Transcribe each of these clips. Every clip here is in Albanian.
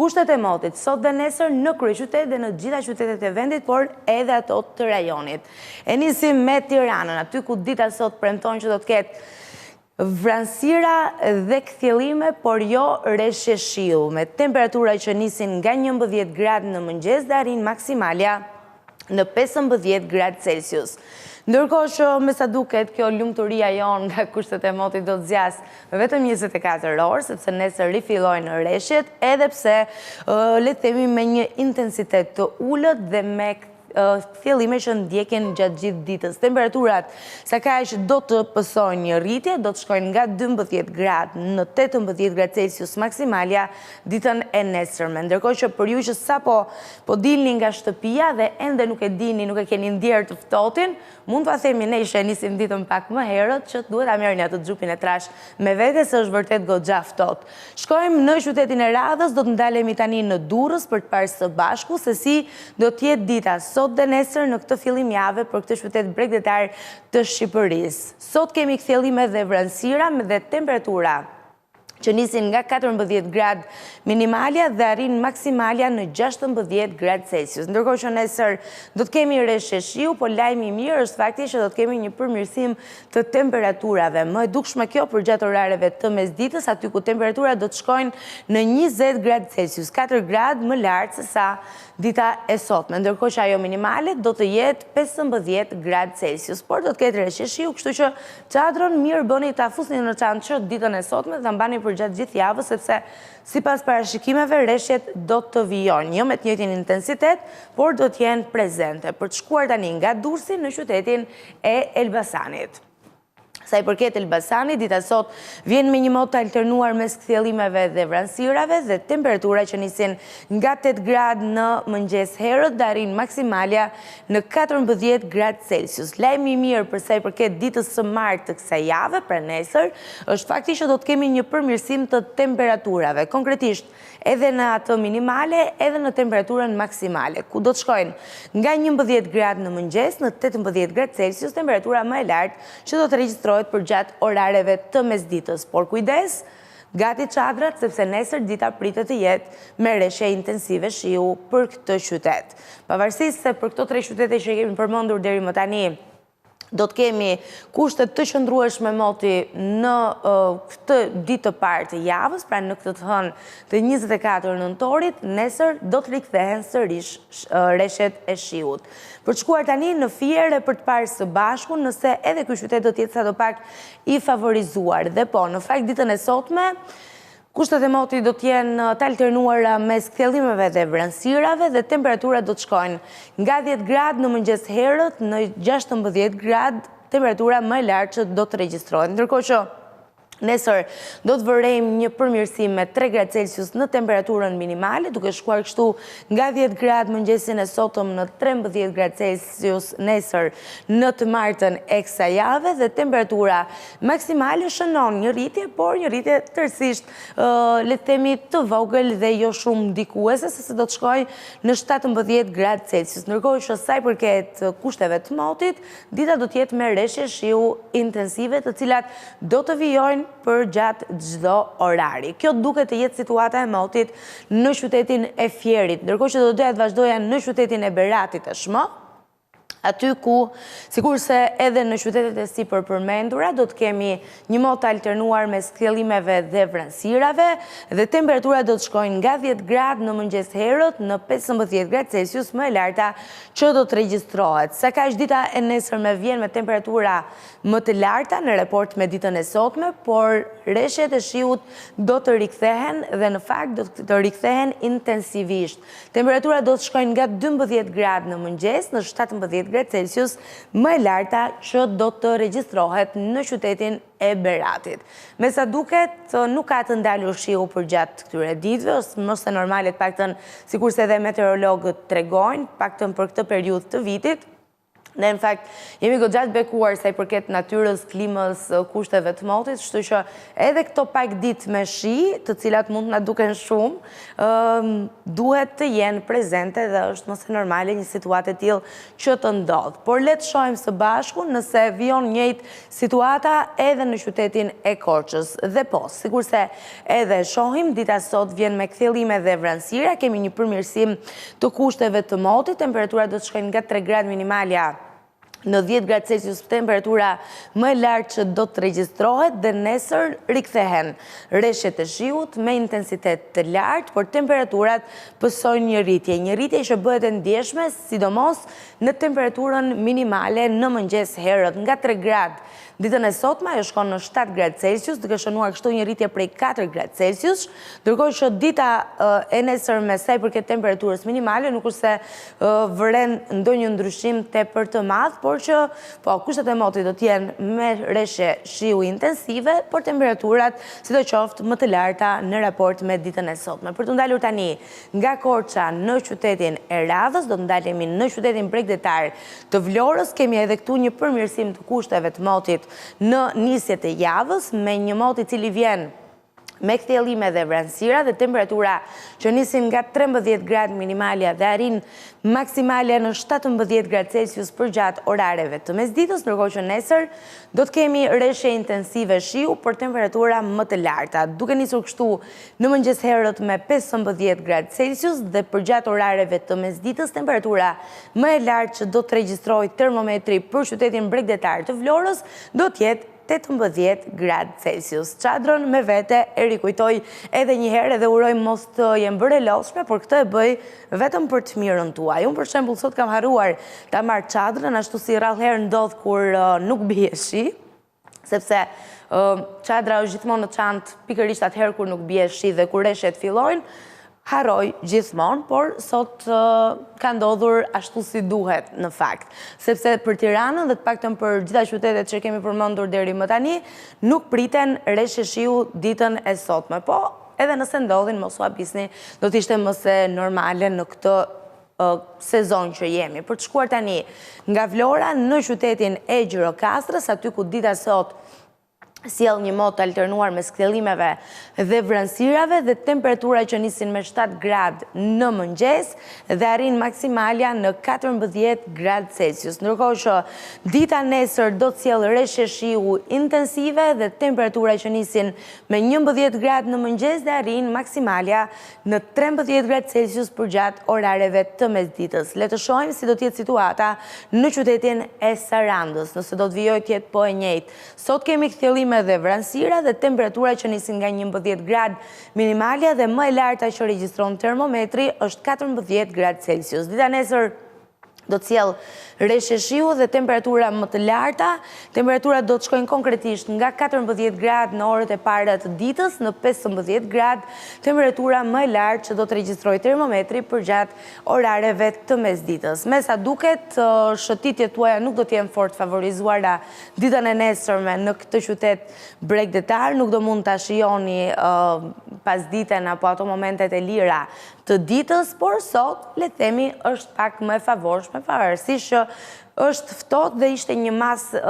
Kushtet e motit, sot dhe nesër në kryeqytet dhe në gjitha qytetet e vendit, por edhe ato të rajonit. E nisim me Tiranën, aty ku dita sot premton që do të ketë vranësira dhe kthjellime, por jo reshje shiu, me temperatura që nisin nga 11 gradë në mëngjes dhe arrin maksimalja në 15 gradë Celsius. Ndërkohë që me sa duket kjo lumturia jonë nga kushtet e motit do të zjas vetëm 24 orë, sepse nesër rifillojnë reshjet, edhe pse le të themi me një intensitet të ulët dhe me kthjellime që ndjekin gjatë gjithë ditës. Temperaturat sa kaq do të pësojnë një rritje, do të shkojnë nga 12 gradë në 18 gradë Celsius maksimalja ditën e nesërme. Ndërkohë që për ju që sapo po dilni nga shtëpia dhe ende nuk e dini, nuk e keni ndjerë të ftohtin, mund ta themi ne që nisim ditën pak më herët që duhet ta merrni atë xhupin e trash me vete se është vërtet goxha ftohtë. Shkojmë në qytetin e Radhës, do të ndalemi tani në Durrës për të parë së bashku se si do të jetë dita sot dhe nesër në këtë fillim jave për këtë qytet bregdetar të Shqipërisë. Sot kemi kthjellime dhe vranësira me dhe temperatura që nisin nga 14 gradë minimalja dhe arrin maksimalja në 16 gradë Celsius. Ndërkohë që nesër do të kemi reshje shiu, por lajmi i mirë është fakti që do të kemi një përmirësim të temperaturave. Më e dukshme kjo për gjatë orareve të mesditës, aty ku temperaturat do të shkojnë në 20 gradë Celsius, 4 gradë më lartë se sa dita e sotme. Ndërkohë që ajo minimale do të jetë 15 gradë Celsius, por do të ketë reshje shiu, kështu që çadrën mirë bëni ta fusni në çantë ditën e sotme dhe mbani për gjatë gjithë javës, sepse sipas parashikimeve reshjet do të vijojnë, jo me të njëjtin intensitet, por do të jenë prezente. Për të shkuar tani nga Durrësi në qytetin e Elbasanit. Sa i përket Elbasanit, dita sot vjen me një mot të alternuar mes kthjellimeve dhe vranësirave dhe temperatura që nisin nga 8 gradë në mëngjes herët dhe arrin maksimalja në 14 gradë Celsius. Lajmi i mirë për sa i përket ditës së martë të kësaj jave, pra nesër, është fakti që do të kemi një përmirësim të temperaturave, konkretisht edhe në atë minimale, edhe në temperaturën maksimale, ku do të shkojnë nga 11 gradë në mëngjes në 18 gradë Celsius, temperatura më e lartë që do të regjistrohet për gjatë orareve të mesditës. Por kujdes, gati çadrat, sepse nesër dita pritet të jetë me reshje intensive shiu për këtë qytet. Pavarësisht se për këto 3 qytete që kemi përmendur deri më tani, do të kemi kushtet të qëndrueshme moti në këtë ditë të parë të javës, pra në këtë të hënë të 24 nëntorit, nesër do të rikthehen sërish reshjet e shiut. Për të shkuar tani në Fier për të parë së bashku, nëse edhe ky qytet do të jetë sadopak i favorizuar. Dhe po, në fakt ditën e sotme, kushtet e motit do të jenë të alternuara mes kthjellimeve dhe vranësirave dhe temperaturat do të shkojnë nga 10 gradë në mëngjes herët në 16 gradë, temperatura më e lartë që do të regjistrohet. Ndërkohë që nesër do të vërejmë një përmirësim me 3 gradë Celsius në temperaturën minimale, duke shkuar kështu nga 10 gradë mëngjesin e sotëm në 13 gradë Celsius nesër në të martën e kësaj jave dhe temperatura maksimale shënon një rritje, por një rritje tërësisht le të themi të vogël dhe jo shumë ndikuese, se do të shkojë në 17 gradë Celsius. Ndërkohë që sa i përket kushteve të motit, dita do të jetë me reshje shiu intensive, të cilat do të vijojnë për gjatë çdo orari. Kjo duket të jetë situata e motit në qytetin e Fierit, ndërkohë që do doja të vazhdoja në qytetin e Beratit tashmë, aty ku, sikurse edhe në qytetet e sipër përmendura, do të kemi një mot të alternuar mes kthjellimeve dhe vranësirave dhe temperatura do të shkojnë nga 10 gradë në mëngjes herët në 15 gradë Celsius më e larta që do të regjistrohet. Sa kaq dita e nesërme vjen me temperatura më të larta në raport me ditën e sotme, por reshjet e shiut do të rikthehen dhe në fakt do të rikthehen intensivisht. Temperatura do të shkojnë nga 12 gradë në mëngjes në 17 gradë Celsius më e larta që do të regjistrohet në qytetin e Beratit. Me sa duket, nuk ka të ndalur shiu për gjatë këtyre ditëve, ose normale të paktën sikurse edhe meteorologët tregojnë, paktën për këtë periudhë të vitit, Ne, në fakt, jemi goxhat bekuar sa i përket natyrës, klimës, kushteve të motit, kështu që edhe këto pak ditë me shi, të cilat mund të na duken shumë, duhet të jenë prezente dhe është mos e normale një situatë e tillë që të ndodh. Por le të shohim së bashku nëse vijon njëjtë situata edhe në qytetin e Korçës. Dhe po, sikurse edhe shohim, dita sot vjen me kthjellime dhe vranësira, kemi një përmirësim të kushteve të motit, temperaturat do të shkojnë nga 3 gradë minimalja në 10 gradë Celsius, temperatura më e lartë që do të regjistrohet dhe nesër rikthehen rreshtet e shiut me intensitet të lartë, por temperaturat pësojnë një rritje që bëhet e ndjeshme, sidomos në temperaturën minimale në mëngjes herët nga 3 gradë. Ditën e sotme ajo shkon në 7 gradë Celsius, duke shënuar kështu një rritje prej 4 gradë Celsius, ndërkohë që dita e nesërme sa i përket temperaturës minimale nuk është se vëren ndonjë ndryshim tepër të madh, por që kushtet e motit do të jenë me rreshje shiu intensive, por temperaturat sidoqoftë më të larta në raport me ditën e sotme. Për të ndalur tani nga Korça në qytetin e Radhës, do të ndalemi në qytetin bregdetar të Vlorës, kemi edhe këtu një përmirësim të kushteve të motit në nisjet e javës, me një mot i cili vjen me kthjellime dhe vranësira dhe temperatura që nisin nga 13 gradë minimalja dhe arrin maksimalja në 17 gradë Celsius për gjatë orareve të mesditës, ndërkohë që nesër do të kemi rreshje intensive shiu për temperatura më të larta. Duke nisur kështu në mëngjes herët me 15 gradë Celsius dhe për gjatë orareve të mesditës, temperatura më e lartë që do të regjistrohet termometri për qytetin bregdetar të Vlorës do të jetë 18 gradë Celsius. Çadrën me vete e rikujtoj edhe një herë dhe uroj mos të jem bërë e lodhshme, por këtë e bëj vetëm për të mirën tuaj. Unë për shembull sot kam harruar ta marr çadrën, ashtu si rrallëherë ndodh kur nuk bie shi, sepse çadra është gjithmonë në çantë pikërisht atëherë kur nuk bie shi dhe kur rreshtet fillojnë, harroj gjithmonë, por sot ka ndodhur ashtu si duhet në fakt. Sepse për Tiranën dhe të paktën për gjitha qytetet që kemi përmendur deri më tani, nuk priten rreshje shiu ditën e sotme. Po, edhe nëse ndodhin, mos u habisni, do të ishte më se normale në këtë sezon që jemi. Për të shkuar tani nga Vlora në qytetin e Gjirokastrës, aty ku dita sot sjell një mot të alternuar me kthjellimeve dhe vranësirave dhe temperatura që nisin me 7 gradë në mëngjes dhe arrin maksimalja në 14 gradë Celsius. Ndërkohë që dita nesër do të sjellë rreshje shiu intensive dhe temperatura që nisin me 11 gradë në mëngjes dhe arrin maksimalja në 13 gradë Celsius për gjatë orareve të mesditës. Le të shohim si do të jetë situata në qytetin e Sarandës, nëse do të vijojë të jetë po e njëjtë. Sot kemi kthjellim dhe vranësira dhe temperatura që nisin nga 11 gradë minimalja dhe më e larta që regjistron termometri është 14 gradë Celsius. Dita nesër do të sjell rreshje shiu dhe temperatura më të larta. Temperaturat do të shkojnë konkretisht nga 14 gradë në orët e para të ditës në 15 gradë, temperatura më e lartë që do të regjistrojë termometri për gjatë orareve të mesditës. Me sa duket, shëtitjet tuaja nuk do të jenë fort favorizuara ditën e nesërme në këtë qytet bregdetar, nuk do mund ta shijoni pas ditën apo ato momentet e lira të ditës, por sot, le të themi, është pak më e favorshme, pavarësisht që është ftohtë dhe ishte një masë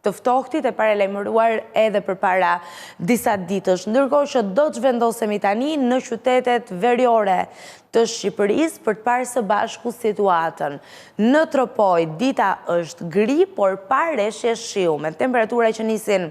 të ftohtit e paralajmëruar edhe përpara disa ditësh. Ndërkohë që do të zhvendosemi tani në qytetet veriore të Shqipërisë për të parë së bashku situatën. Në Tropoj dita është gri, por pa rreshje shiu, me temperatura që nisin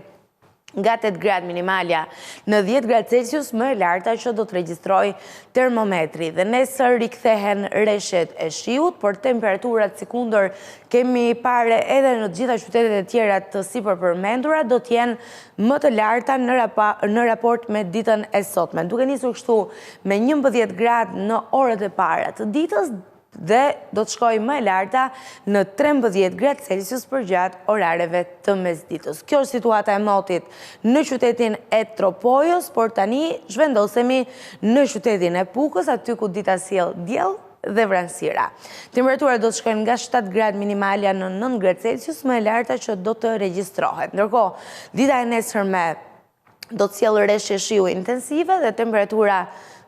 nga 8 gradë minimalja në 10 gradë Celsius më e larta që do të regjistrojë termometri. Dhe nesër rikthehen rreshjet e shiut, por temperaturat sikundër kemi parë edhe në gjitha qytetet e tjera të sipër përmendura do të jenë më të larta në raport me ditën e sotme. Duke nisur kështu me 11 gradë në orët e para të ditës, dhe do të shkojë më e larta në 13 gradë Celsius për gjatë orareve të mesditës. Kjo është situata e motit në qytetin e Tropojës, por tani zhvendosemi në qytetin e Pukës, aty ku dita sjell diell dhe vranësira. Temperatura do të shkojnë nga 7 gradë minimalja në 9 gradë Celsius, më e larta që do të regjistrohet. Ndërkohë, dita e nesërme do të sjellë rreshje shiu intensive dhe temperatura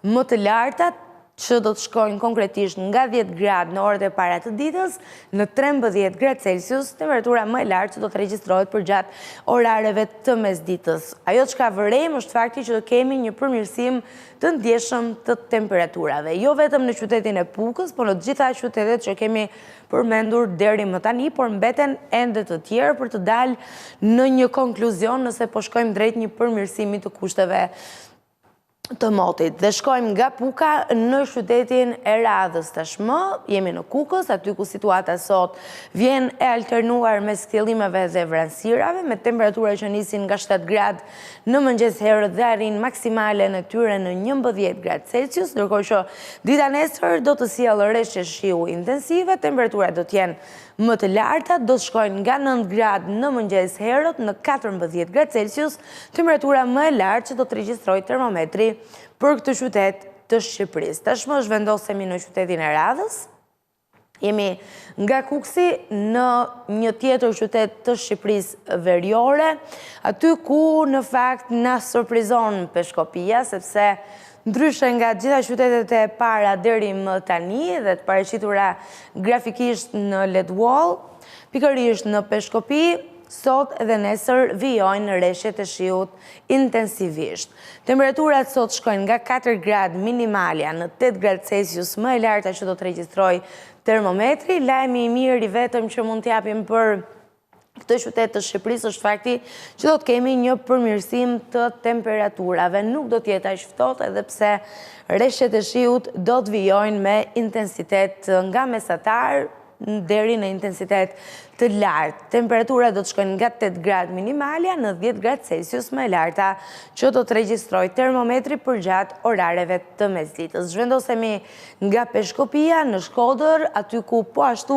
më të larta që do të shkojnë konkretisht nga 10 gradë në orët e para të ditës, në 13 gradë Celsius, temperatura më e lartë që do të regjistrohet për gjatë orareve të mesditës. Ajo që ka vërejmë është fakti që do kemi një përmirësim të ndjeshëm të temperaturave. Jo vetëm në qytetin e Pukës, por në gjitha qytetet që kemi përmendur deri më tani, por mbeten ende të tjerë për të dalë në një konkluzion nëse po shkojmë drejt një përmirësimi të kushteve të motit. Dhe shkojmë nga Puka në qytetin e Radhës tashmë, jemi në Kukës, aty ku situata sot vjen e alternuar mes kthjellimeve dhe vranësirave, me temperatura që nisin nga 7 gradë në mëngjes herët dhe arrin maksimale në tyre në 11 gradë Celsius, ndërkohë që dita nesër do të sjellë rreshtje shiu intensive, temperaturat do të jenë më të larta, do të shkojnë nga 9 gradë në mëngjes herët në 14 gradë Celsius, temperatura më e lartë që do të regjistrojë termometri për këtë qytet të Shqipërisë. Tashmë zhvendosemi në qytetin e Radhës. Jemi nga Kuksi në një tjetër qytet të Shqipërisë veriore, aty ku në fakt na surprizon Peshkopia, sepse ndryshe nga gjitha qytetet e para deri më tani dhe të paraqitura grafikisht në LED Wall, pikërisht në Peshkopi, sot dhe nesër vijojnë rreshtet e shiut intensivisht. Temperaturat sot shkojnë nga 4 gradë minimalja në 8 gradë Celsius, më e larta që do të regjistrojë termometri. Lajmi i mirë i vetëm që mund t'japim për këtë qytet të Shqipërisë është fakti që do të kemi një përmirësim të temperaturave. Nuk do t'jetë aq ftohtë edhe pse rreshtet e shiut do të vijojnë me intensitet nga mesatar deri në intensitet të lartë. Temperatura do të shkojnë nga 8 gradë minimalja në 10 gradë Celsius, më e larta që do të regjistrojë termometri për gjatë orareve të mesditës. Zhvendosemi nga Peshkopia në Shkodër, aty ku po ashtu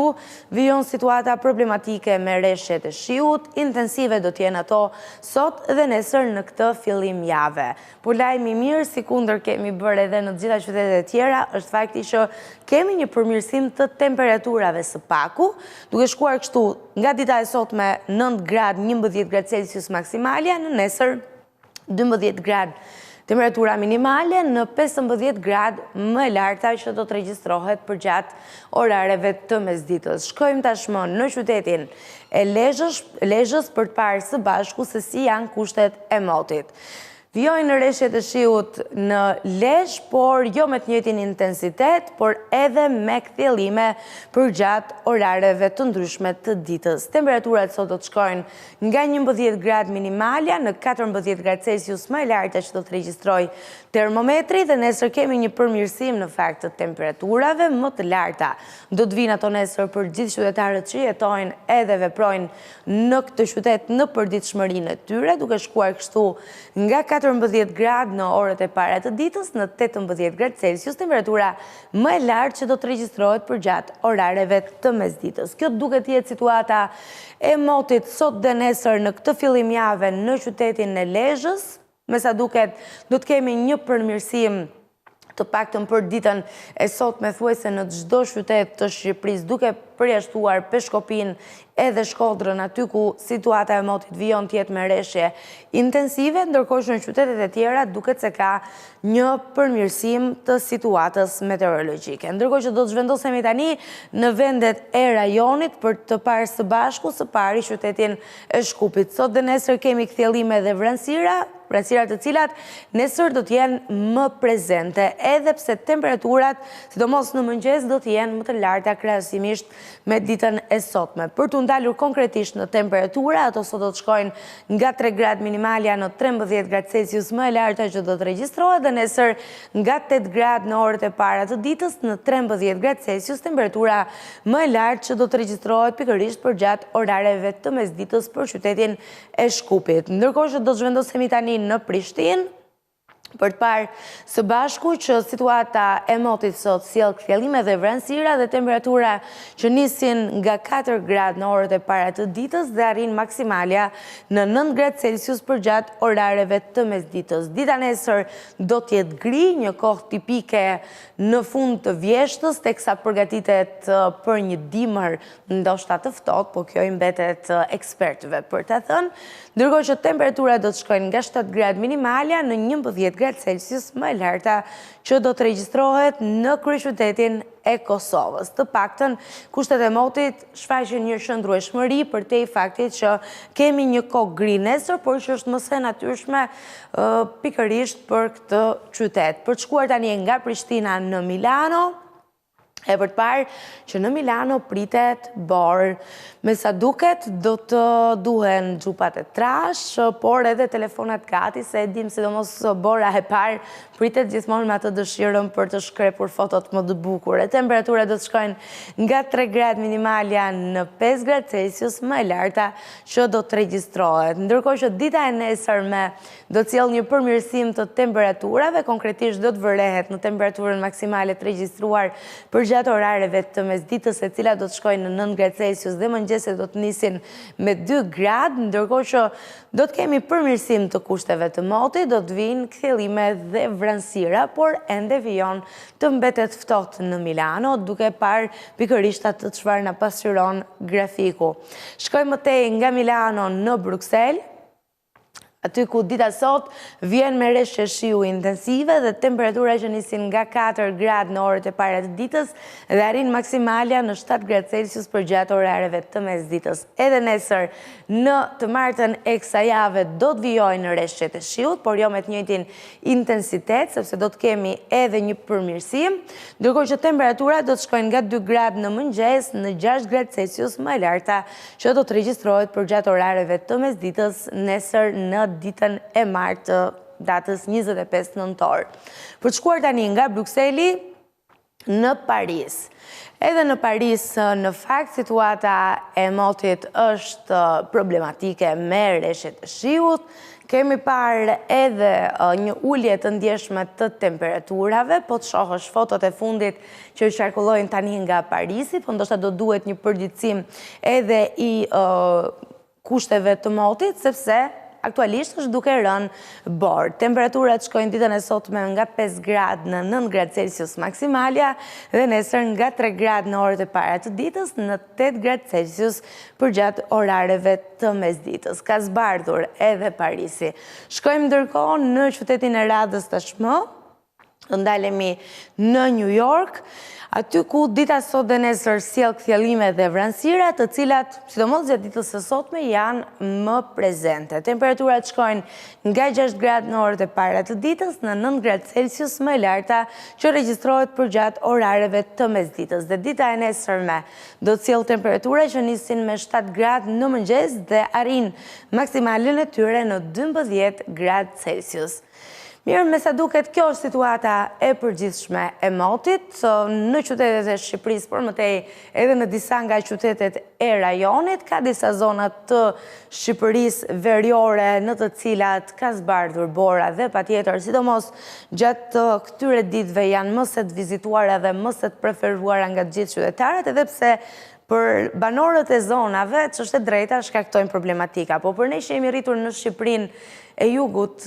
vijon situata problematike me rreshtet e shiut, intensive do të jenë ato sot dhe nesër në këtë fillim jave. Por lajmi i mirë, sikundër kemi bërë edhe në të gjitha qytetet e tjera, është fakti që kemi një përmirësim të temperaturave së paku, duke shkuar kështu nga dita e sotme 9 gradë, 11 gradë Celsius maksimalja, në nesër 12 gradë temperatura minimale, në 15 gradë më e larta që do të regjistrohet për gjatë orareve të mesditës. Shkojmë tashmë në qytetin e Lezhës për të parë së bashku se si janë kushtet e motit. Vijojnë rreshtet e shiut në Lezhë, por jo me të njëjtin intensitet, por edhe me kthjellime për gjatë orareve të ndryshme të ditës. Temperaturat sot do të shkojnë nga 11 gradë minimalja në 14 gradë Celsius, më e larta që do të regjistrojë termometri, dhe nesër kemi një përmirësim në fakt të temperaturave më të larta. Do të vinë ato nesër për gjithë qytetarët që jetojnë edhe veprojnë në këtë qytet në përditshmërinë e tyre, duke shkuar kështu nga 14 gradë në orët e para të ditës në 18 gradë Celsius, temperatura më e lartë që do të regjistrohet për gjatë orareve të mesditës. Kjo duket të jetë situata e motit sot dhe nesër në këtë fillim jave në qytetin e Lezhës. Me sa duket, do të kemi një përmirësim të paktën për ditën e sot me thuajse në çdo qytet të Shqipërisë, duke përjashtuar Peshkopin edhe Shkodrën, aty ku situata e motit vijon të jetë me rreshje intensive, ndërkohë që në qytetet e tjera duket se ka një përmirësim të situatës meteorologjike. Ndërkohë që do të zhvendosemi tani në vendet e rajonit për të parë së bashku, së pari qytetin e Shkupit. Sot dhe nesër kemi kthjellime dhe vranësirat të cilat nesër do të jenë më prezente, edhe pse temperaturat, sidomos në mëngjes, do të jenë më të larta krahasimisht me ditën e sotme. Për të ndalur konkretisht në temperatura, ato sot do të shkojnë nga 3 gradë minimalja në 13 gradë Celsius, më e larta që do të regjistrohet, dhe nesër nga 8 gradë në orët e para të ditës në 13 gradë Celsius, temperatura më e lartë që do të regjistrohet pikërisht për gjatë orareve të mesditës për qytetin e Shkupit. Ndërkohë që do të zhvendosemi tani në Prishtinë për të parë së bashku që situata e motit sot sjell kthjellime dhe vranësira dhe temperatura që nisin nga 4 gradë në orët e para të ditës dhe arrin maksimalja në 9 gradë Celsius për gjatë orareve të mesditës. Dita nesër do të jetë gri, një kohë tipike në fund të vjeshtës, teksa përgatitet për një dimër ndoshta të ftohtë, po kjo i mbetet ekspertëve për ta thënë. Ndërkohë që temperaturat do të shkojnë nga 7 gradë minimalja në 11 gradë Celsius më e larta që do të regjistrohet në kryeqytetin e Kosovës. Të paktën, kushtet e motit shfaqin një shëndrueshmëri përtej faktit që kemi një kohë gri nesër, por që është më së natyrshme pikërisht për këtë qytet. Për të shkuar tani nga Prishtina në Milano, e për të parë që në Milano pritet borë. Me sa duket, do të duhen xhupat e trash, por edhe telefonat gati, se dim sidomos bora e parë pritet gjithmonë me atë dëshirën për të shkrepur fotot më të bukura. Temperaturat do të shkojnë nga 3 gradë minimalja në 5 gradë Celsius më e larta që do të regjistrohet. Ndërkohë që dita e nesërme do të sjellë një përmirësim të temperaturave, konkretisht do të vërehet në temperaturën maksimale të regjistruar për gjatë orareve të mesditës, e cilat do të shkojnë në 9 gradë Celsius dhe mëngjeset do të nisin me 2 gradë, ndërkohë që do të kemi përmirësim të kushteve të motit, do të vinë kthjellime dhe vranësira, por ende vijon të mbetet ftohtë në Milano, duke parë pikërisht atë çfarë na pasqyron grafiku. Shkojmë më tej nga Milano në Bruksel, aty ku dita sot vjen me reshje shiu intensive dhe temperatura që nisin nga 4 gradë në orët e para të ditës dhe arrin maksimalja në 7 gradë Celsius për gjatë orareve të mesditës. Edhe nesër në të martën e kësaj jave do të vijojnë reshjet e shiut, por jo me të njëjtin intensitet, sepse do të kemi edhe një përmirësim, ndërkohë që temperaturat do të shkojnë nga 2 gradë në mëngjes në 6 gradë Celsius më e larta që do të regjistrohet për gjatë orareve të mesditës nesër në ditën e martë datës 25 nëntor. Për të shkuar tani nga Brukseli në Paris. Edhe në Paris, në fakt, situata e motit është problematike me reshjet e shiut. Kemi parë edhe një ulje të ndjeshme të temperaturave, po të shohësh fotot e fundit që qarkullojnë tani nga Parisi, po ndoshta do duhet një përditësim edhe i kushteve të motit, sepse aktualisht është duke rënë borë. Temperaturat shkojnë ditën e sotme nga 5 gradë në 9 gradë Celsius maksimalja dhe nesër nga 3 gradë në orët e para të ditës në 8 gradë Celsius për gjatë orareve të mesditës. Ka zbardhur edhe Parisi. Shkojmë ndërkohë në qytetin e radhës tashmë, ndalemi në New York, aty ku dita sot dhe nesër sjell kthjellime dhe vranësira, të cilat, sidomos gjatë ditës së sotme, janë më prezente. Temperaturat shkojnë nga 6 gradë në orët e para të ditës në 9 gradë Celsius më e larta që regjistrohet për gjatë orareve të mesditës. Dhe dita e nesërme do të sjellë temperatura që nisin me 7 gradë në mëngjes dhe arrin maksimalin e tyre në 12 gradë Celsius. Mirë, me sa duket, kjo është situata e përgjithshme e motit në qytetet e Shqipërisë, por më tej edhe në disa nga qytetet e rajonit. Ka disa zonat të Shqipërisë veriore në të cilat ka zbardhur bora dhe patjetër, sidomos gjatë këtyre ditëve janë më së vizituara dhe më së preferuara nga të gjithë qytetarët, edhe pse për banorët e zonave, çështjet e drejta shkaktojnë problematika, po për ne që jemi rritur në Shqipërinë e jugut,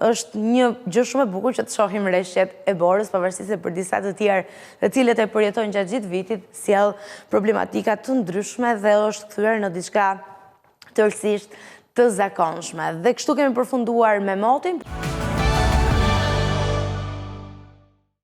është një gjë shumë e bukur që të shohim reshjet e borës, pavarësisht se për disa të tjerë, të cilët e përjetojnë gjatë gjithë vitit, sjell problematika të ndryshme dhe është kthyer në diçka tërësisht të zakonshme. Dhe kështu kemi përfunduar me motin.